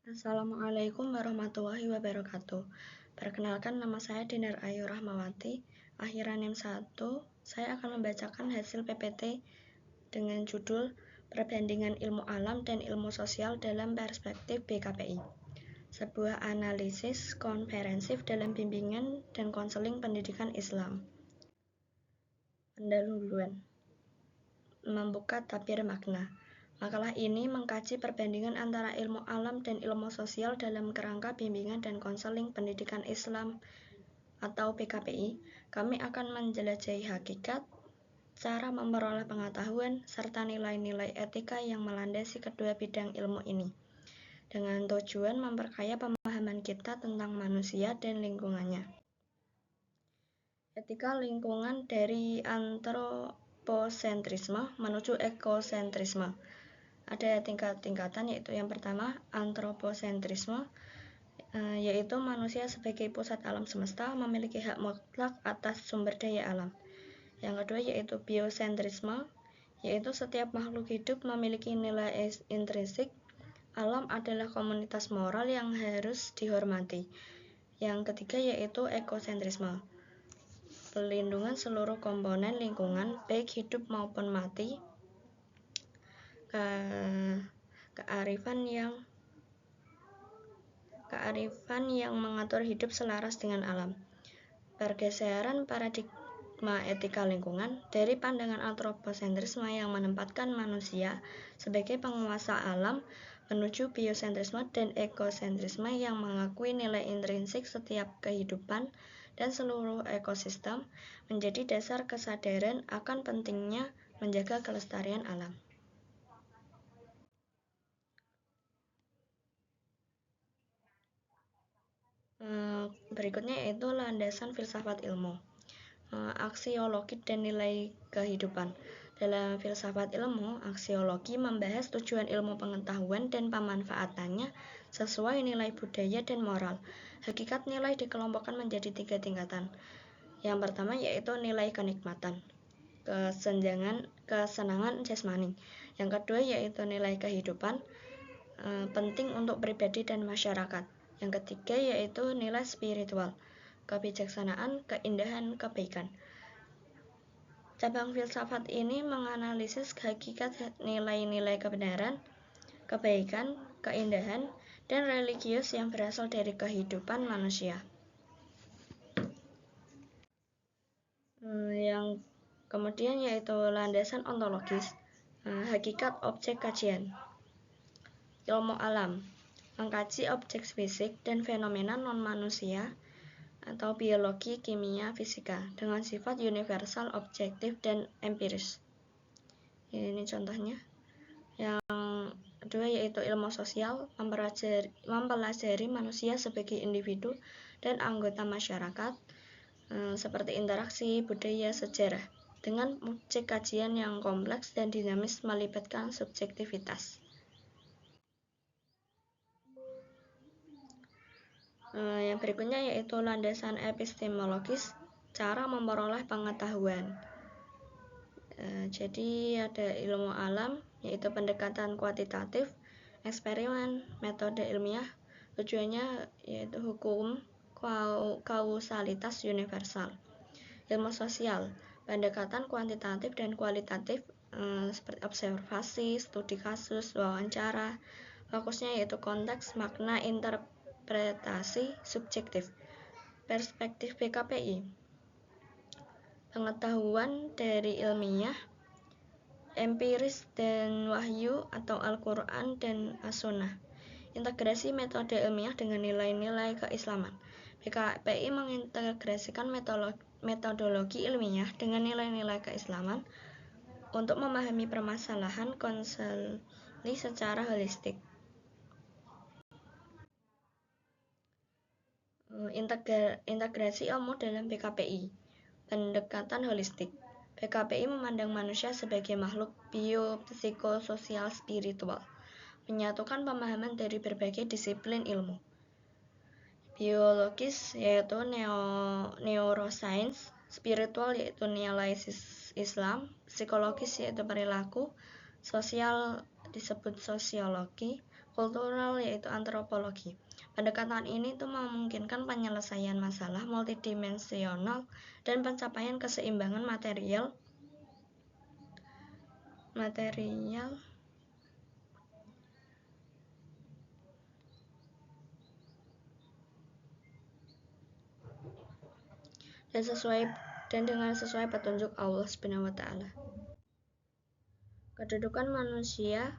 Assalamualaikum warahmatullahi wabarakatuh. Perkenalkan, nama saya Dinar Ayu Rahmawati. Akhiran NIM 1, saya akan membacakan hasil PPT dengan judul Perbandingan Ilmu Alam dan Ilmu Sosial dalam Perspektif BKPI. Sebuah analisis komprehensif dalam bimbingan dan konseling pendidikan Islam. Pendahuluan. Membuka tabir makna. Makalah ini mengkaji perbandingan antara ilmu alam dan ilmu sosial dalam kerangka bimbingan dan konseling pendidikan Islam atau PKPI. Kami akan menjelajahi hakikat, cara memperoleh pengetahuan, serta nilai-nilai etika yang melandasi kedua bidang ilmu ini, dengan tujuan memperkaya pemahaman kita tentang manusia dan lingkungannya. Etika lingkungan dari antroposentrisme menuju ekosentrisme. Ada tingkat-tingkatan, yaitu yang pertama antroposentrisme, yaitu manusia sebagai pusat alam semesta memiliki hak mutlak atas sumber daya alam. Yang kedua yaitu biosentrisme, yaitu setiap makhluk hidup memiliki nilai intrinsik. Alam adalah komunitas moral yang harus dihormati. Yang ketiga yaitu ekosentrisme, pelindungan seluruh komponen lingkungan baik hidup maupun mati. Kearifan yang mengatur hidup selaras dengan alam. Pergeseran paradigma etika lingkungan dari pandangan antroposentrisme yang menempatkan manusia sebagai penguasa alam menuju biosentrisme dan ekosentrisme yang mengakui nilai intrinsik setiap kehidupan dan seluruh ekosistem menjadi dasar kesadaran akan pentingnya menjaga kelestarian alam. Berikutnya yaitu landasan filsafat ilmu, aksiologi dan nilai kehidupan. Dalam filsafat ilmu, aksiologi membahas tujuan ilmu pengetahuan dan pemanfaatannya sesuai nilai budaya dan moral. Hakikat nilai dikelompokkan menjadi 3 tingkatan. Yang pertama yaitu nilai kenikmatan, kesenangan jasmani. Yang kedua yaitu nilai kehidupan, penting untuk pribadi dan masyarakat. Yang ketiga yaitu nilai spiritual, kebijaksanaan, keindahan, kebaikan. Cabang filsafat ini menganalisis hakikat nilai-nilai kebenaran, kebaikan, keindahan, dan religius yang berasal dari kehidupan manusia. Yang kemudian yaitu landasan ontologis, hakikat objek kajian. Ilmu alam mengkaji objek fisik dan fenomena non-manusia atau biologi, kimia, fisika dengan sifat universal, objektif, dan empiris. Ini contohnya. Yang kedua yaitu ilmu sosial, mempelajari manusia sebagai individu dan anggota masyarakat, seperti interaksi, budaya, sejarah, dengan objek kajian yang kompleks dan dinamis melibatkan subjektivitas. Yang berikutnya yaitu landasan epistemologis, cara memperoleh pengetahuan. Jadi ada ilmu alam, yaitu pendekatan kuantitatif, eksperimen, metode ilmiah, tujuannya yaitu hukum kausalitas universal. Ilmu sosial, pendekatan kuantitatif dan kualitatif, seperti observasi, studi kasus, wawancara. Fokusnya yaitu konteks, makna, interpretasi subjektif. Perspektif BKPI, pengetahuan dari ilmiah, empiris dan wahyu atau Al-Quran dan As-Sunnah. Integrasi metode ilmiah dengan nilai-nilai keislaman. BKPI mengintegrasikan metodologi ilmiah dengan nilai-nilai keislaman untuk memahami permasalahan konseli secara holistik. Integrasi ilmu dalam BKPI, pendekatan holistik. BKPI memandang manusia sebagai makhluk biopsikososial spiritual, menyatukan pemahaman dari berbagai disiplin ilmu. Biologis yaitu neuroscience, spiritual yaitu nilai Islam, psikologis yaitu perilaku, sosial disebut sosiologi, kultural yaitu antropologi. Pendekatan ini tuh memungkinkan penyelesaian masalah multidimensional dan pencapaian keseimbangan material dan dengan sesuai petunjuk Allah Subhanahu wa taala. Kedudukan manusia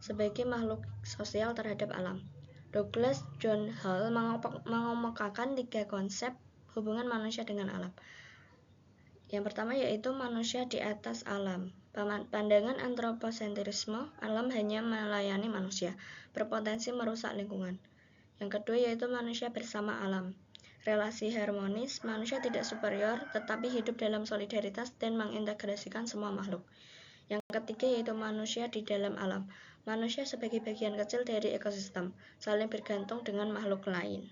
sebagai makhluk sosial terhadap alam. Douglas John Hall mengemukakan 3 konsep hubungan manusia dengan alam. Yang pertama yaitu manusia di atas alam. Pandangan antroposentrisme, alam hanya melayani manusia, berpotensi merusak lingkungan. Yang kedua yaitu manusia bersama alam. Relasi harmonis, manusia tidak superior tetapi hidup dalam solidaritas dan mengintegrasikan semua makhluk. Yang ketiga yaitu manusia di dalam alam. Manusia sebagai bagian kecil dari ekosistem, saling bergantung dengan makhluk lain.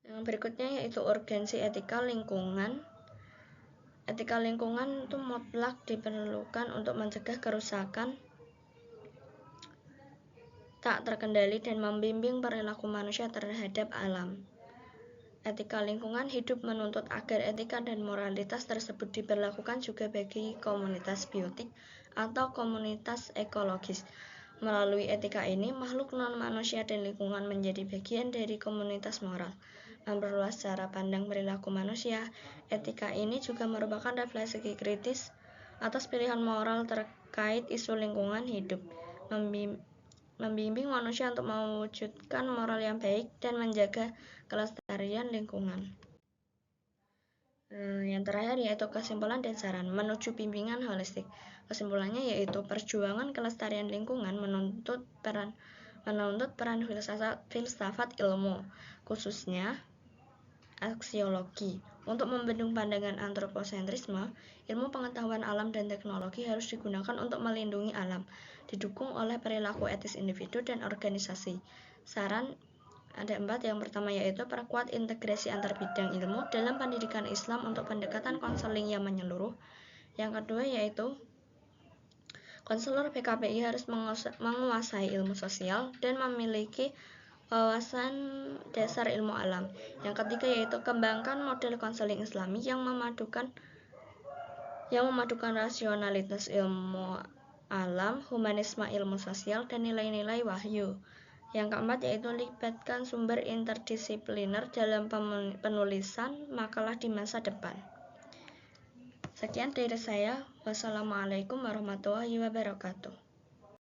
Yang berikutnya yaitu urgensi etika lingkungan. Etika lingkungan itu mutlak diperlukan untuk mencegah kerusakan tak terkendali dan membimbing perilaku manusia terhadap alam. Etika lingkungan hidup menuntut agar etika dan moralitas tersebut diberlakukan juga bagi komunitas biotik atau komunitas ekologis. Melalui etika ini, makhluk non-manusia dan lingkungan menjadi bagian dari komunitas moral. Memperluas cara pandang perilaku manusia, etika ini juga merupakan refleksi kritis atas pilihan moral terkait isu lingkungan hidup, membimbing manusia untuk mewujudkan moral yang baik dan menjaga kelestarian lingkungan. Yang terakhir yaitu kesimpulan dan saran menuju bimbingan holistik. Kesimpulannya yaitu perjuangan kelestarian lingkungan menuntut peran filsafat ilmu, khususnya aksiologi. Untuk membendung pandangan antroposentrisme, ilmu pengetahuan alam dan teknologi harus digunakan untuk melindungi alam, didukung oleh perilaku etis individu dan organisasi. Saran ada 4. Yang pertama yaitu perkuat integrasi antar bidang ilmu dalam pendidikan Islam untuk pendekatan konseling yang menyeluruh. Yang kedua yaitu konselor PKPI harus menguasai ilmu sosial dan memiliki wawasan dasar ilmu alam. Yang ketiga yaitu kembangkan model konseling Islami yang memadukan rasionalitas ilmu alam, humanisme ilmu sosial, dan nilai-nilai wahyu. Yang keempat yaitu libatkan sumber interdisipliner dalam penulisan makalah di masa depan. Sekian dari saya. Wassalamualaikum warahmatullahi wabarakatuh.